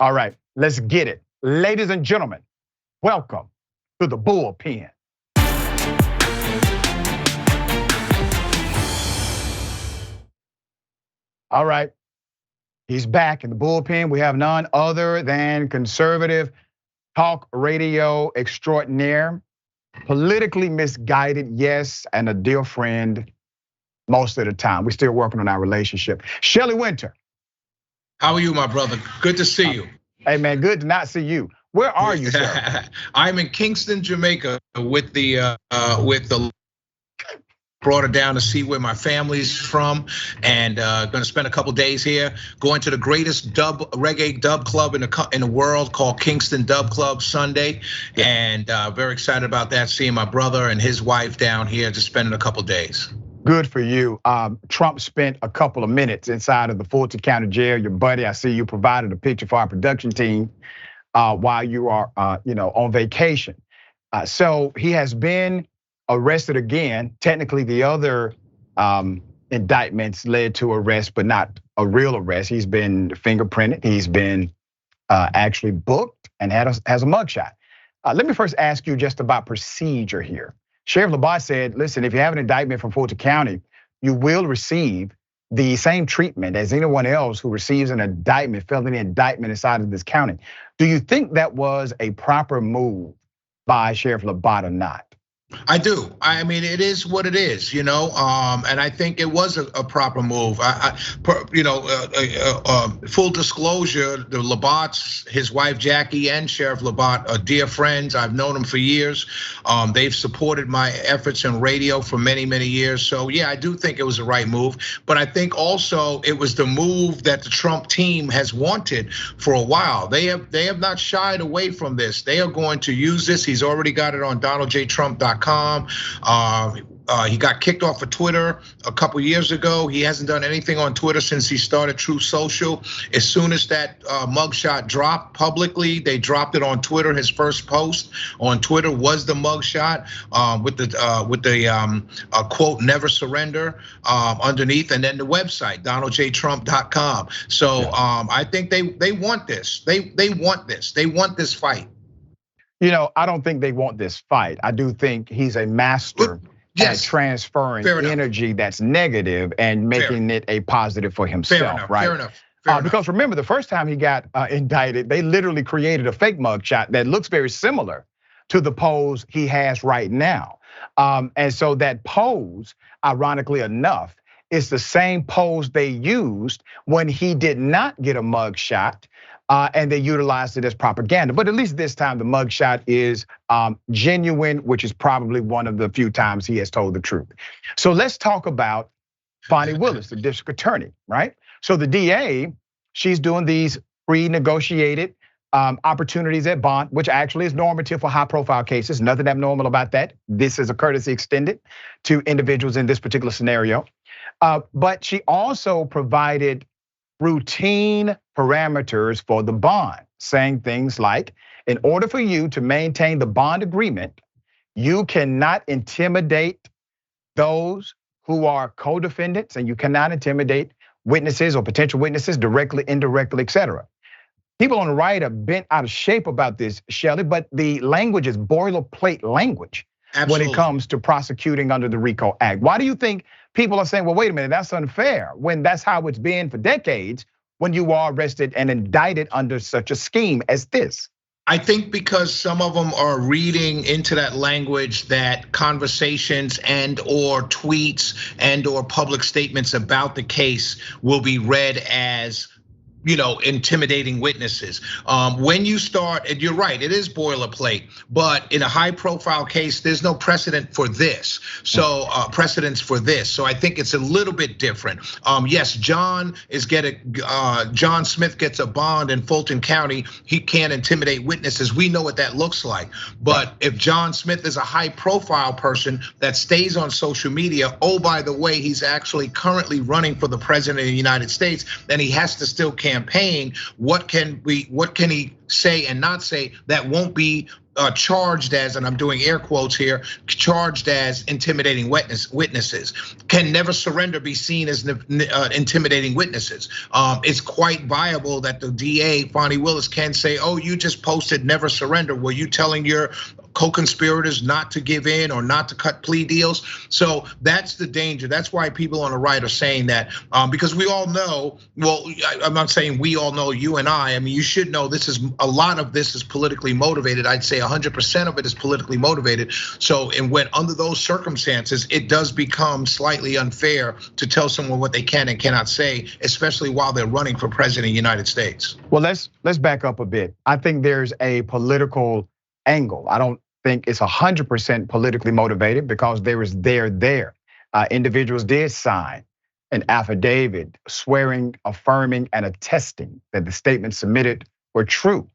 All right, let's get it. Ladies and gentlemen, welcome to the Bullpen. All right, he's back in the Bullpen. We have none other than conservative talk radio extraordinaire, politically misguided, yes, and a dear friend most of the time. We're still working on our relationship. Shelley Wynter. How are you, my brother? Good to see you. Hey man, good to not see you. Where are you, sir? I'm in Kingston, Jamaica, with the brought her down to see where my family's from, and gonna spend a couple days here. Going to the greatest reggae dub club in the world called Kingston Dub Club Sunday, and very excited about that. Seeing my brother and his wife down here, just spending a couple days. Good for you. Trump spent a couple of minutes inside of the Fulton County Jail. Your buddy, I see you provided a picture for our production team while you are, on vacation. So he has been arrested again. Technically, the other indictments led to arrest, but not a real arrest. He's been fingerprinted. He's been actually booked and has a mugshot. Let me first ask you just about procedure here. Sheriff Labat said, listen, if you have an indictment from Fulton County, you will receive the same treatment as anyone else who receives an indictment, felony indictment inside of this county. Do you think that was a proper move by Sheriff Labat or not? I do. I mean, it is what it is, and I think it was a proper move. Full disclosure, the Labats, his wife Jackie, and Sheriff Labat are dear friends. I've known them for years. They've supported my efforts in radio for many, many years. So yeah, I do think it was the right move. But I think also it was the move that the Trump team has wanted for a while. They have not shied away from this. They are going to use this. He's already got it on DonaldJTrump.com. He got kicked off of Twitter a couple years ago. He hasn't done anything on Twitter since he started Truth Social. As soon as that mugshot dropped publicly, they dropped it on Twitter. His first post on Twitter was the mugshot with the quote "Never Surrender" underneath, and then the website DonaldJTrump.com. So I think they want this. They want this. They want this fight. I don't think they want this fight. I do think he's a master at transferring energy that's negative and making it a positive for himself, right? Fair enough. Because remember, the first time he got indicted, they literally created a fake mugshot that looks very similar to the pose he has right now. And so that pose, ironically enough, is the same pose they used when he did not get a mugshot. And they utilized it as propaganda. But at least this time the mugshot is genuine, which is probably one of the few times he has told the truth. So let's talk about Bonnie Willis, the district attorney, right? So the DA, she's doing these pre-negotiated opportunities at bond, which actually is normative for high profile cases. Nothing abnormal about that. This is a courtesy extended to individuals in this particular scenario. But she also provided routine parameters for the bond, saying things like, in order for you to maintain the bond agreement, you cannot intimidate those who are co-defendants, and you cannot intimidate witnesses or potential witnesses directly, indirectly, etc. People on the right are bent out of shape about this, Shelley, but the language is boilerplate language. Absolutely. When it comes to prosecuting under the RICO Act. Why do you think people are saying, well, wait a minute, that's unfair, when that's how it's been for decades when you are arrested and indicted under such a scheme as this? I think because some of them are reading into that language that conversations and or tweets and or public statements about the case will be read as intimidating witnesses. When you start, and you're right, it is boilerplate, but in a high profile case, there's no precedent for this. So precedents for this. So I think it's a little bit different. Yes, John Smith gets a bond in Fulton County. He can't intimidate witnesses. We know what that looks like. But if John Smith is a high profile person that stays on social media, oh, by the way, he's actually currently running for the president of the United States, and he has to still campaign. What can he say and not say that won't be charged as, and I'm doing air quotes here, charged as intimidating witnesses. Can never surrender be seen as intimidating witnesses? It's quite viable that the DA, Fonnie Willis, can say, oh, you just posted never surrender. Were you telling your co-conspirators not to give in or not to cut plea deals? So that's the danger. That's why people on the right are saying that, because we all know, well, I'm not saying we all know, you and I mean, you should know a lot of this is politically motivated. I'd say 100% of it is politically motivated. So, and when under those circumstances, it does become slightly unfair to tell someone what they can and cannot say, especially while they're running for president of the United States. Well, let's back up a bit. I think there's a political angle. I don't think it's 100% politically motivated because there is there. Individuals did sign an affidavit swearing, affirming, and attesting that the statements submitted were true.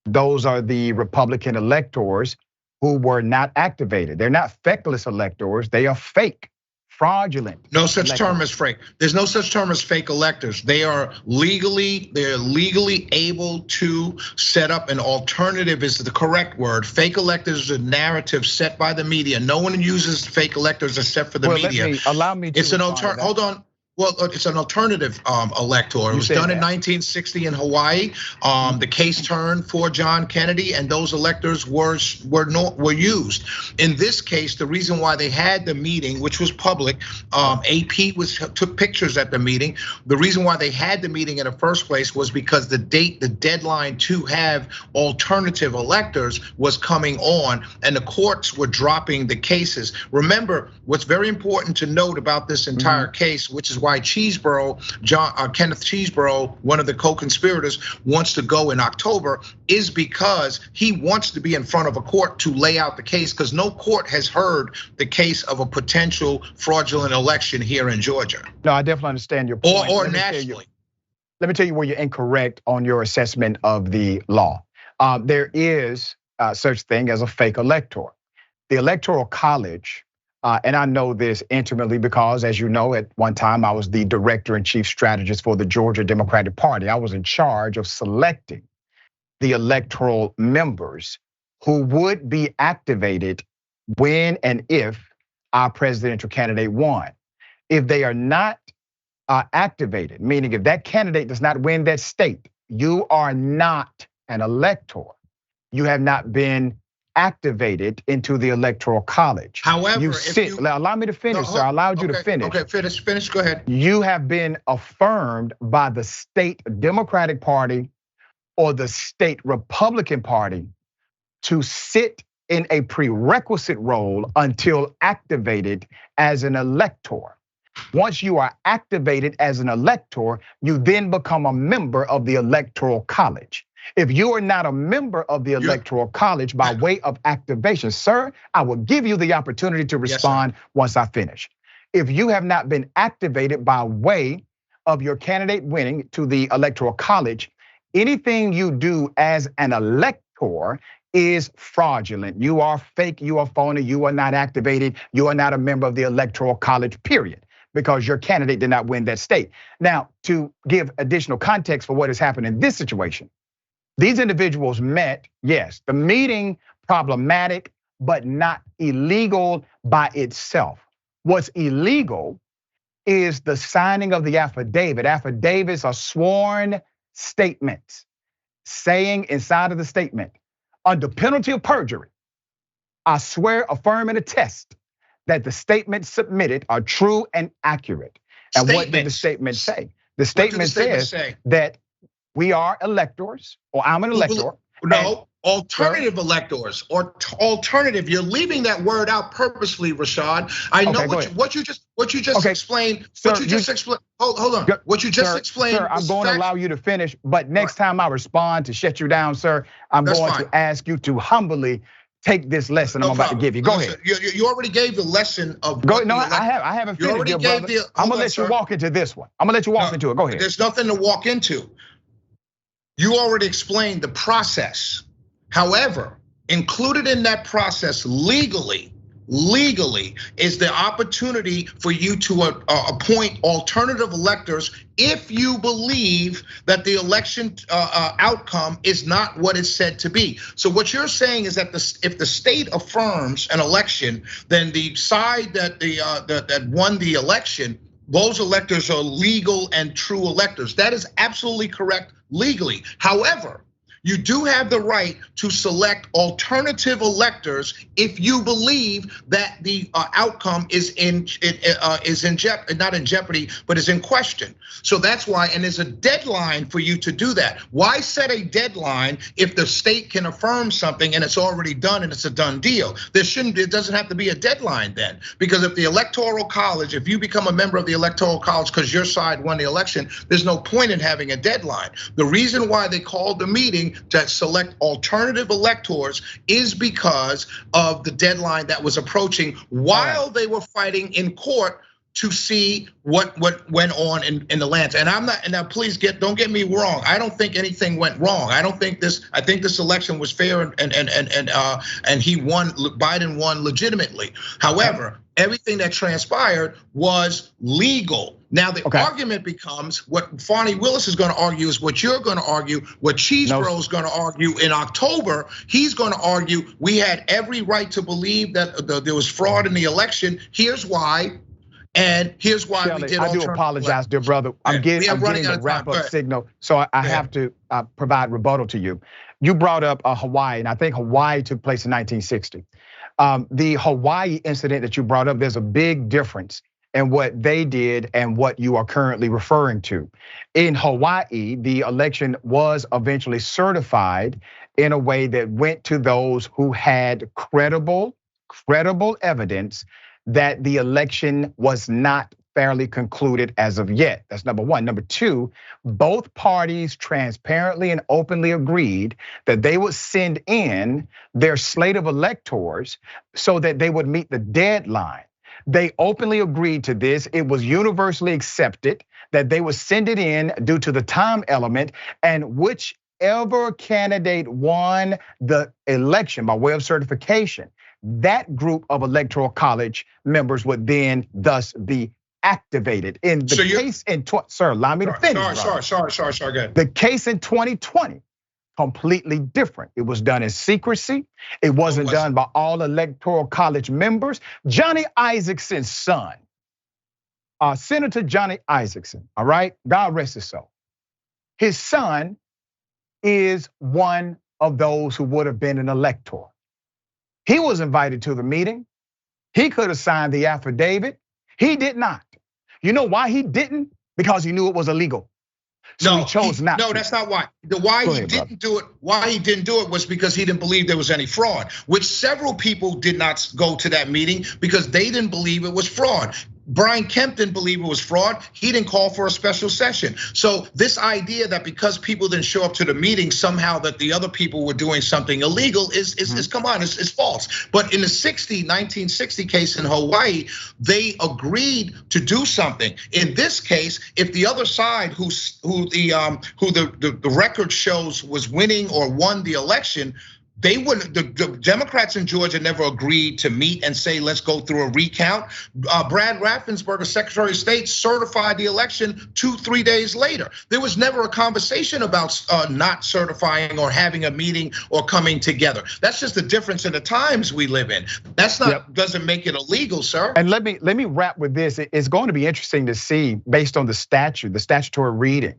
Those are the Republican electors who were not activated. They're not feckless electors, they are fake, fraudulent. No such term as fake. There's no such term as fake electors. They're legally able to set up an alternative is the correct word. Fake electors is a narrative set by the media. No one uses fake electors except for the media. Allow me to. It's an alternative. Hold on. Well, it's an alternative elector. It was done in 1960 in Hawaii. The case turned for John Kennedy, and those electors were used. In this case, the reason why they had the meeting, which was public, AP took pictures at the meeting. The reason why they had the meeting in the first place was because the deadline to have alternative electors was coming on, and the courts were dropping the cases. Remember, what's very important to note about this entire case, which is why Kenneth Chesebro, one of the co-conspirators, wants to go in October, is because he wants to be in front of a court to lay out the case, because no court has heard the case of a potential fraudulent election here in Georgia. No, I definitely understand your point. Or nationally. Let me tell you where you're incorrect on your assessment of the law. There is such thing as a fake elector. The Electoral College, and I know this intimately because, as you know, at one time I was the director and chief strategist for the Georgia Democratic Party. I was in charge of selecting the electoral members who would be activated when and if our presidential candidate won. If they are not activated, meaning if that candidate does not win that state, you are not an elector. You have not been activated into the Electoral College. However, allow me to finish, sir. I allowed you to finish. Okay, finish, go ahead. You have been affirmed by the state Democratic Party or the state Republican Party to sit in a prerequisite role until activated as an elector. Once you are activated as an elector, you then become a member of the Electoral College. If you are not a member of the Electoral College by way of activation, sir, I will give you the opportunity to respond once I finish. If you have not been activated by way of your candidate winning to the Electoral College, anything you do as an elector is fraudulent. You are fake, you are phony, you are not activated, you are not a member of the Electoral College, period, because your candidate did not win that state. Now, to give additional context for what has happened in this situation, these individuals met, yes, the meeting problematic, but not illegal by itself. What's illegal is the signing of the affidavit. Affidavits are sworn statements saying inside of the statement, under penalty of perjury, I swear, affirm, and attest that the statements submitted are true and accurate. And what did the statement say? The statement says that we are electors, or I'm an elector. No, alternative electors, or alternative. You're leaving that word out purposely, Rashad. I know what you just explained. What you just explained. Hold on. What you just explained. Sir, I'm going to allow you to finish, but next time I respond to shut you down, sir, I'm going to ask you to humbly take this lesson I'm about to give you. Go ahead. You already gave the lesson of. No, I haven't finished. I'm gonna let you walk into this one. I'm gonna let you walk into it. Go ahead. There's nothing to walk into. You already explained the process. However, included in that process legally legally is the opportunity for you to appoint alternative electors if you believe that the election outcome is not what it's said to be. So what you're saying is that if the state affirms an election, then the side that won the election, those electors are legal and true electors. That is absolutely correct legally. However, you do have the right to select alternative electors if you believe that the outcome is not in jeopardy, but is in question. So that's why, and there's a deadline for you to do that. Why set a deadline if the state can affirm something and it's already done and it's a done deal? It doesn't have to be a deadline then, because if the Electoral College, if you become a member of the Electoral College because your side won the election, there's no point in having a deadline. The reason why they called the meeting to select alternative electors is because of the deadline that was approaching while they were fighting in court to see what went on in the lands. And I'm not, and now please don't get me wrong. I don't think anything went wrong. I think this election was fair and he won, Biden won legitimately. However, everything that transpired was legal. Now the argument becomes what Fonnie Willis is gonna argue is what you're gonna argue, what Cheesebro is gonna argue in October. He's gonna argue we had every right to believe that there was fraud in the election. Here's why. And here's why Shelley, we did. I do apologize, dear brother. I'm getting the wrap-up signal, so I have to provide rebuttal to you. You brought up Hawaii, and I think Hawaii took place in 1960. The Hawaii incident that you brought up, there's a big difference in what they did and what you are currently referring to. In Hawaii, the election was eventually certified in a way that went to those who had credible evidence that the election was not fairly concluded as of yet. That's number one. Number two, both parties transparently and openly agreed that they would send in their slate of electors so that they would meet the deadline. They openly agreed to this. It was universally accepted that they would send it in due to the time element, and whichever candidate won the election by way of certification, that group of electoral college members would then thus be activated. In the case in, sir, allow me to finish. Sorry, go ahead. The case in 2020, completely different. It was done in secrecy. It wasn't done by all electoral college members. Johnny Isakson's son, Senator Johnny Isakson, all right? God rest his soul. His son is one of those who would have been an elector. He was invited to the meeting. He could have signed the affidavit. He did not. You know why he didn't? Because he knew it was illegal. So he chose not to. No, that's not why. Why he didn't do it was because he didn't believe there was any fraud, which several people did not go to that meeting because they didn't believe it was fraud. Brian Kemp didn't believe it was fraud. He didn't call for a special session. So this idea that because people didn't show up to the meeting, somehow that the other people were doing something illegal is come on, it's false. But in the 1960 case in Hawaii, they agreed to do something. In this case, if the other side who the record shows was winning or won the election, they wouldn't. The Democrats in Georgia never agreed to meet and say, let's go through a recount. Brad Raffensperger, Secretary of State, certified the election 2-3 days later. There was never a conversation about not certifying or having a meeting or coming together. That's just the difference in the times we live in. That's not doesn't make it illegal, sir. And let me wrap with this. It's going to be interesting to see, based on the statutory reading.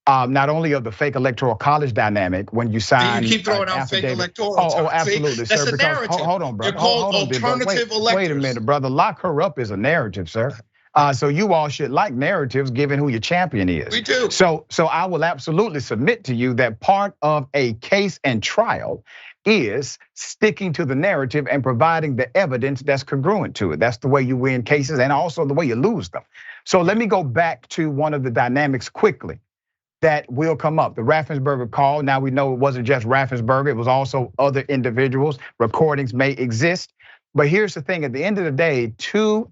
Not only of the fake electoral college dynamic when you sign. You keep throwing out fake electoral. Oh, absolutely, that's sir. A narrative. Hold on, brother. They're called alternative electors. Wait a minute, brother. Lock her up is a narrative, sir. So you all should like narratives, given who your champion is. We do. So I will absolutely submit to you that part of a case and trial is sticking to the narrative and providing the evidence that's congruent to it. That's the way you win cases and also the way you lose them. So let me go back to one of the dynamics quickly that will come up. The Raffensperger call, now we know it wasn't just Raffensperger, it was also other individuals. Recordings may exist. But here's the thing, at the end of the day, two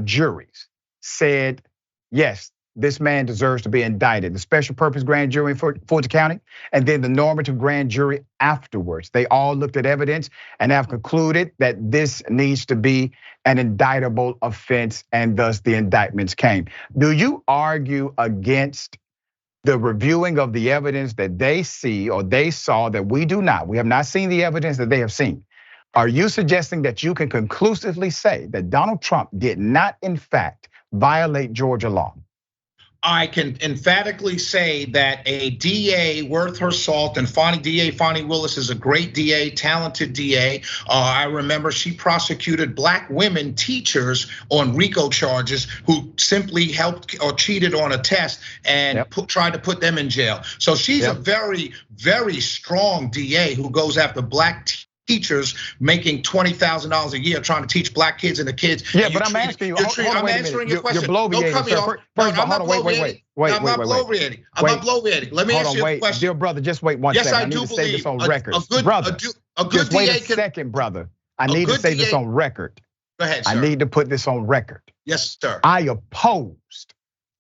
juries said, yes, this man deserves to be indicted. The special purpose grand jury in Fulton County, and then the normative grand jury afterwards. They all looked at evidence and have concluded that this needs to be an indictable offense, and thus the indictments came. Do you argue against the reviewing of the evidence that they see or they saw that we do not? We have not seen the evidence that they have seen. Are you suggesting that you can conclusively say that Donald Trump did not, in fact, violate Georgia law? I can emphatically say that a DA worth her salt, and DA Fonnie Willis is a great DA, talented DA. I remember she prosecuted black women teachers on RICO charges who simply helped or cheated on a test and tried to put them in jail. So she's a very, very strong DA who goes after black teachers making $20,000 a year trying to teach black kids and the kids. Yeah, but I'm asking you. I'm answering your question. You're bloviating. Don't cut me off. First of all, wait. I'm not bloviating. I'm not bloviating. Let me ask you a question. Dear brother, just wait one second. Yes, I need do to say believe this on record. Brother, a good just wait DA a second, brother. I need to say this on record. Go ahead, sir. I need to put this on record. Yes, sir. I opposed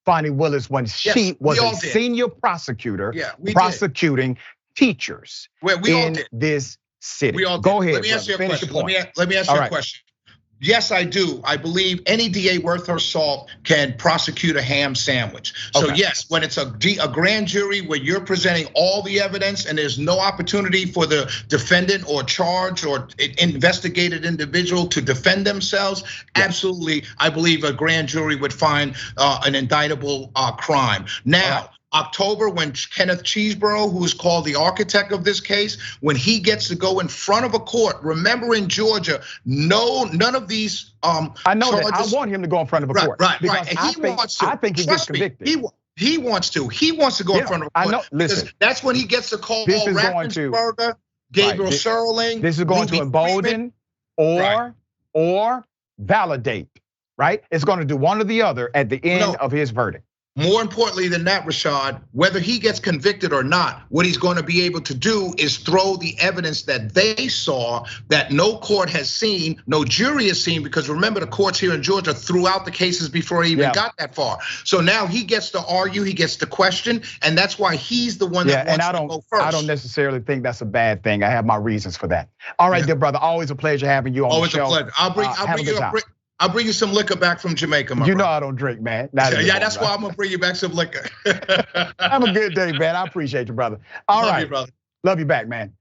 Fonnie Willis when she was a senior prosecutor prosecuting teachers in this city. Go ahead. Let me ask you a question. Let me ask you a question. Yes, I do. I believe any DA worth her salt can prosecute a ham sandwich. So yes, when it's a grand jury where you're presenting all the evidence and there's no opportunity for the defendant or charged or investigated individual to defend themselves, absolutely, I believe a grand jury would find an indictable crime. Now, October, when Kenneth Cheeseborough, who is called the architect of this case, when he gets to go in front of a court, remember in Georgia, none of these I know charges, that. I want him to go in front of a court. Right. And I think he gets convicted. He wants to. He wants to go in front of a court. I know. Listen, that's when he gets to call Raffensperger, Gabriel Sherling. This is going to embolden or validate, right? It's going to do one or the other at the end of his verdict. More importantly than that, Rashad, whether he gets convicted or not, what he's going to be able to do is throw the evidence that they saw that no court has seen, no jury has seen, because remember the courts here in Georgia threw out the cases before he even got that far. So now he gets to argue, he gets to question, and that's why he's the one that wants to go first. I don't necessarily think that's a bad thing. I have my reasons for that. All right, dear brother, always a pleasure having you on the show. Always a pleasure. I'll bring you some liquor back from Jamaica, my brother. You know I don't drink, man. That's why I'm gonna bring you back some liquor. Have a good day, man. I appreciate you, brother. All right, Love you, brother. Love you back, man.